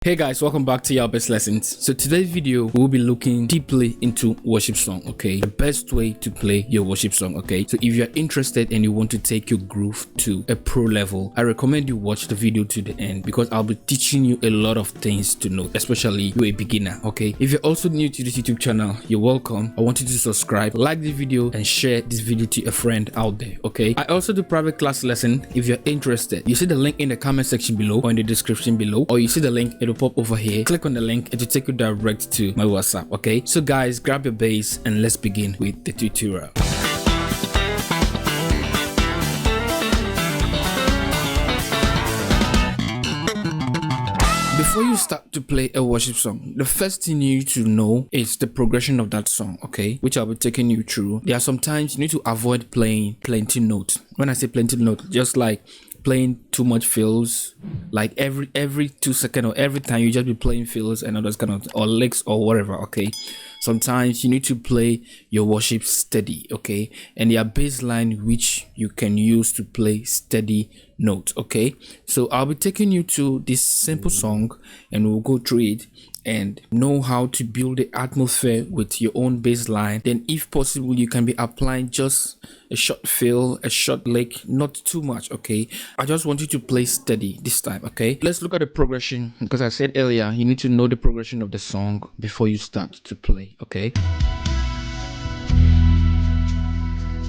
Hey guys, welcome back to your best lessons. So today's video we'll be looking deeply into worship song. Okay, the best way to play your worship song. Okay, so if you're interested and you want to take your groove to a pro level, I recommend you watch the video to the end because I'll be teaching you a lot of things to know, especially you're a beginner. Okay, if you're also new to this YouTube channel, you're welcome. I want you to subscribe, like the video, and share this video to a friend out there. Okay, I also do private class lesson. If you're interested, you see the link in the comment section below or in the description below, or you see the link, it'll pop over here. Click on the link, it will take you direct to my WhatsApp. Okay, so guys, grab your bass and let's begin with the tutorial. Before you start to play a worship song, the first thing you need to know is the progression of that song, okay, which I'll be taking you through. There are some times you need to avoid playing plenty notes. When I say plenty notes, just like playing too much fills, like every 2 seconds or every time you just be playing fills and others kind of, or licks or whatever. Okay, sometimes you need to play your worship steady. Okay, and there are bass line which you can use to play steady notes. Okay, so I'll be taking you to this simple song and we'll go through it and know how to build the atmosphere with your own bass line. Then if possible, you can be applying just a short fill, a short lick, not too much. Okay, I just want you to play steady this time. Okay, let's look at the progression, because I said earlier you need to know the progression of the song before you start to play. Okay,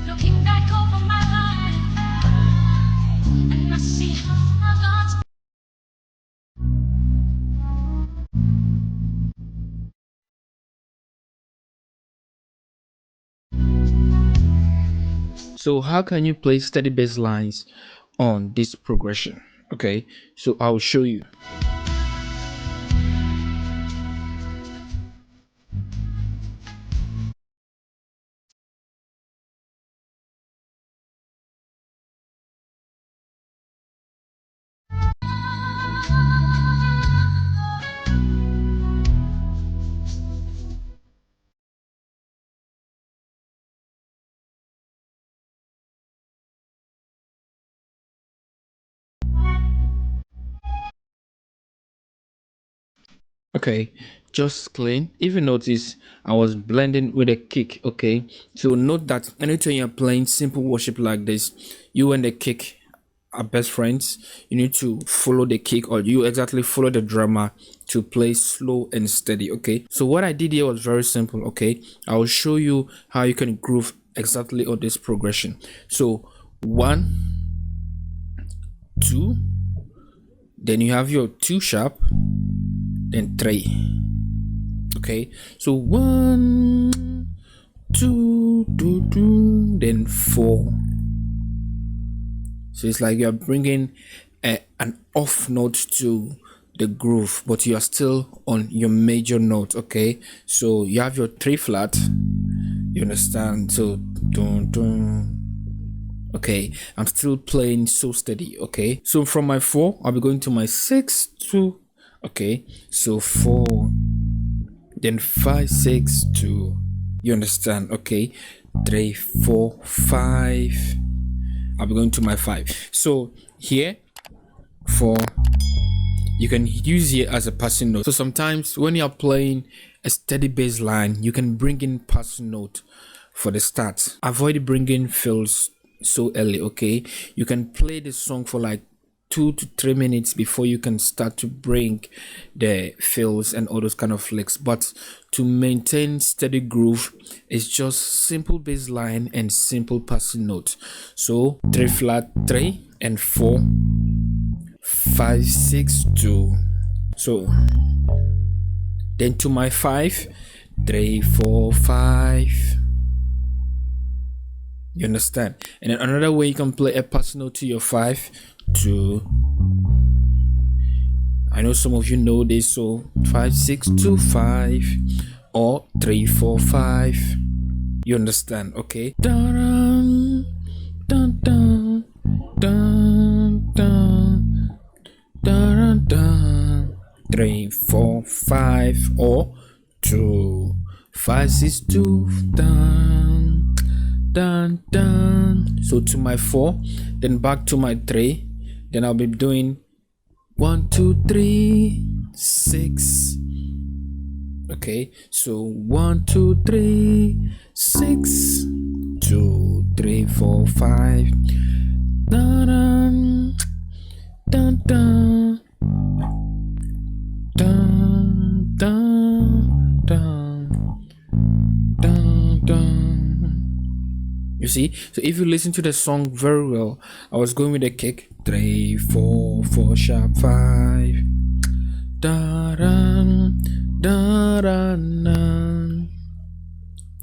looking back over my life, and I see how God's. so how can you play steady bass lines on this progression? Okay, so I'll show you. Okay, just clean. If you notice, I was blending with a kick. Okay, so note that anytime you're playing simple worship like this, you and the kick are best friends. You need to follow the kick, or you exactly follow the drummer to play slow and steady. Okay, so what I did here was very simple. Okay, I will show you how you can groove exactly on this progression. So 1, 2, then you have your 2 sharp, then 3. Okay, so 1, 2, 2, 2, then 4. So it's like you're bringing an off note to the groove, but you are still on your major note. Okay, so you have your 3 flat, you understand? So dun, dun. Okay, I'm still playing so steady. Okay, so from my 4 I'll be going to my 6, 2. Okay, so 4, then 5, 6, 2. You understand? Okay, 3, 4, 5. I'll be going to my 5. So here, 4, you can use here as a passing note. So sometimes when you're playing a steady bass line, you can bring in passing note for the start. Avoid bringing fills so early. Okay, you can play the song for like 2 to 3 minutes before you can start to bring the fills and all those kind of flicks. But to maintain steady groove, it's just simple bass line and simple passing note. So 3 flat, 3 and 4, 5, 6, 2. So then to my 5, 3, 4, 5. You understand? And then another way you can play a passing note to your 5, 2. I know some of you know this, so 5, 6, 2, 5, or 3, 4, 5. You understand? Okay. Dun, dun, dun, dun, dun, dun, dun. 3, 4, 5, or 2, 5, 6, 2, dun, dun, dun. So to my 4, then back to my 3, then I'll be doing 1, 2, 3, 6. Okay, so 1, 2, 3, 6, 2, 3, 4, 5. Dun, dun, dun, dun, dun, dun, dun, dun. You see, so if you listen to the song very well, I was going with the kick 3, 4, 4 sharp 5. Da, dun, da, dun, dun.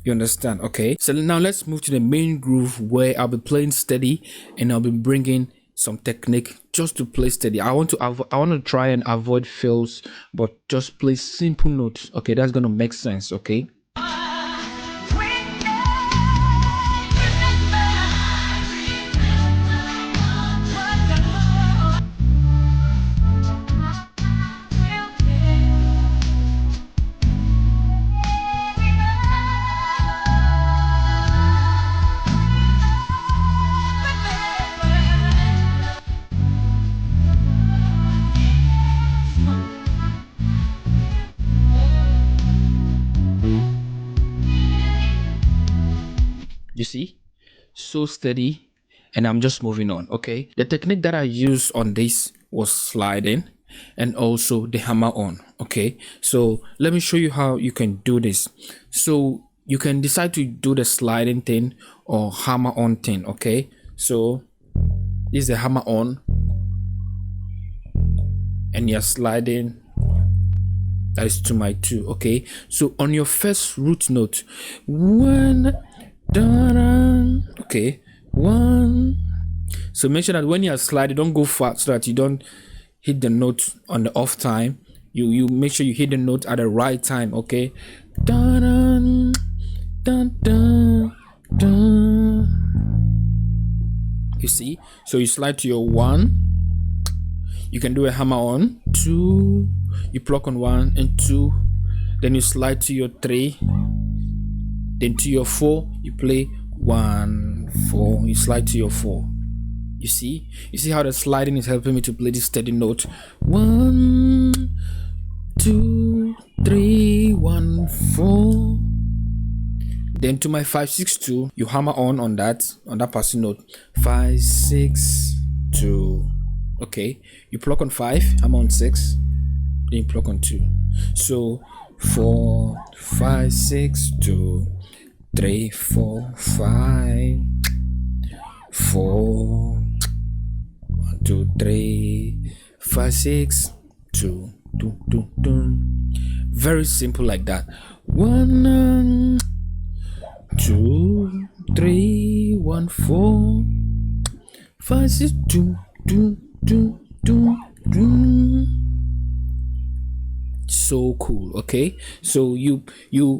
You understand? Okay, so now let's move to the main groove where I'll be playing steady and I'll be bringing some technique just to play steady. I want to try and avoid fills, but just play simple notes. Okay, that's gonna make sense. Okay. You see, so steady, and I'm just moving on. Okay, the technique that I used on this was sliding and also the hammer on. Okay, so let me show you how you can do this. So you can decide to do the sliding thing or hammer on thing. Okay, so this is the hammer on and you're sliding, that is to my 2. Okay, so on your first root note, 1, okay, 1. So make sure that when you are sliding, don't go far so that you don't hit the note on the off time. You make sure you hit the note at the right time. Okay, dun, dun, dun, dun. You see, so you slide to your 1. You can do a hammer on 2. You pluck on 1 and 2. Then you slide to your 3. Then to your 4, you play 1, 4. You slide to your 4. You see how the sliding is helping me to play this steady note. 1, 2, 3, 1, 4. Then to my 5, 6, 2, you hammer on that passing note. 5, 6, 2. Okay, you pluck on 5, hammer on 6, then you pluck on 2. So 4, 5, 6, 2, 3, 4, 5, 4, 1, 2, 3, 5, 6, 2, 2, 2, 2. Very simple like that. 1, 2, 3, 1, 4, 5, 6, 2, 2, 2, 2, 2. So cool. Okay, so you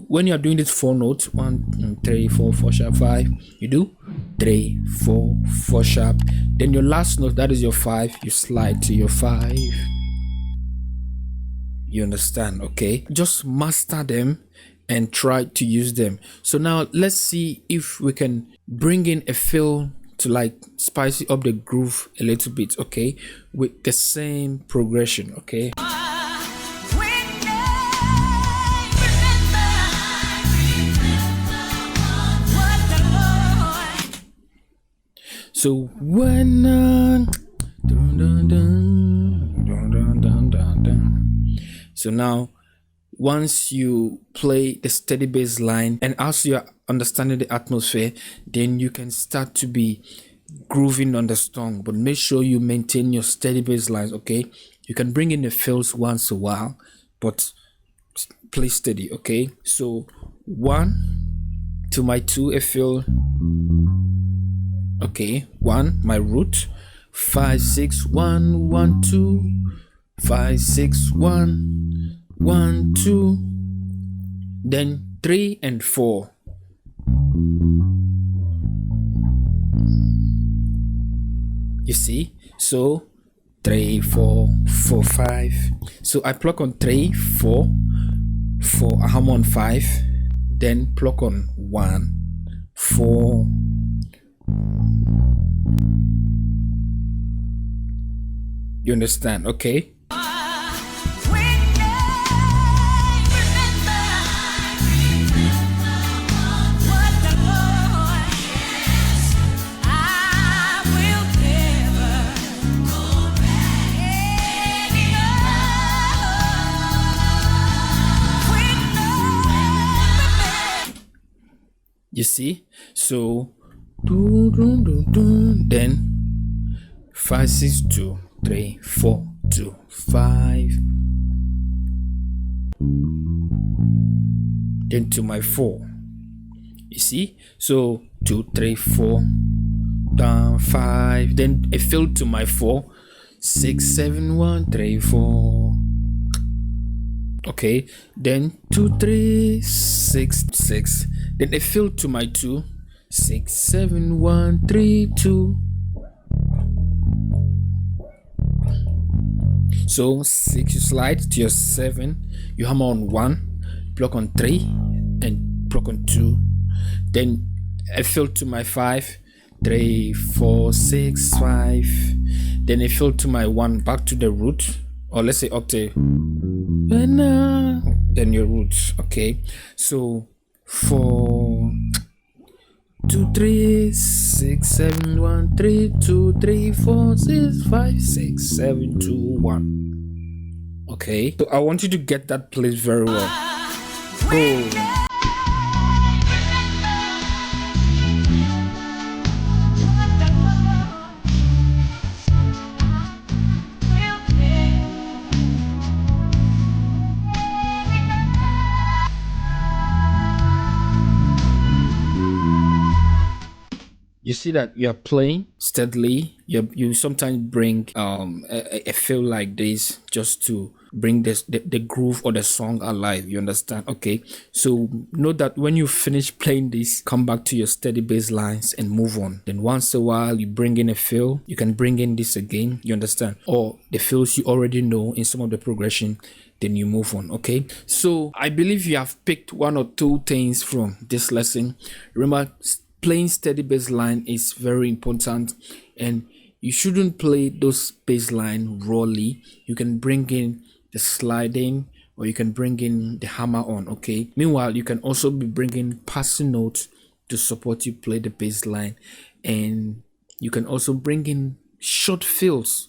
when you are doing this 4 notes, 1, 3, 4, 4 sharp 5, you do 3, 4, 4 sharp. Then your last note, that is your 5, you slide to your 5. You understand? Okay, just master them and try to use them. So now let's see if we can bring in a fill to like spice up the groove a little bit. Okay, with the same progression. Okay, so when so now once you play the steady bass line and as you're understanding the atmosphere, then you can start to be grooving on the song, but make sure you maintain your steady bass lines. Okay, you can bring in the fills once a while, but play steady. Okay, so 1 to my 2, a fill. Okay, 1, my root, 5, 6, 1, 1, 2, 5, 6, 1, 1, 2, then 3 and 4. You see, so 3, 4, 4, 5. So I pluck on 3, 4, 4, I hum on 5, then pluck on 1, 4. You understand? Okay. You see? So then 5 6 2 3 4 2 5, then to my 4. You see? So 2 3 4 down 5, then a fill to my 4, 6 7 1 3 4. Okay, then 2 3 6 6, then a fill to my 2, 6 7 1 3 2. So 6, you slide to your 7, you hammer on 1, block on 3, and block on 2. Then I fill to my 5, 3 4 6 5. Then I fill to my 1, back to the root, or let's say octave. Then your roots. Okay, so 4 2 3 6 7 1 3 2 3 4 6 5 6 7 2 1. Okay, so I want you to get that place very well. Go. You see that you are playing steadily. You sometimes bring a feel like this just to bring the groove or the song alive. You understand? Okay, so know that when you finish playing this, come back to your steady bass lines and move on. Then once a while you bring in a fill, you can bring in this again. You understand? Or the fills you already know in some of the progression, then you move on. Okay, so I believe you have picked one or two things from this lesson. Remember, playing steady bass line is very important, and you shouldn't play those bass line rawly. You can bring in the sliding, or you can bring in the hammer on. Okay, meanwhile you can also be bringing passing notes to support you play the bass line, and you can also bring in short fills.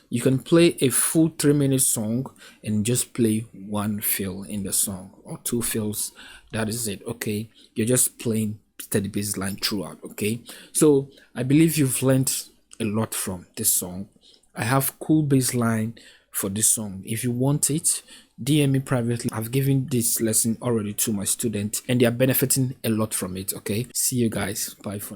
You can play a full 3-minute song and just play one fill in the song, or 2 fills. That is it. Okay, you're just playing steady bass line throughout. Okay, so I believe you've learned a lot from this song. I have cool bass line for this song. If you want it, DM me privately. I've given this lesson already to my students, and they are benefiting a lot from it. Okay, see you guys. Bye for now.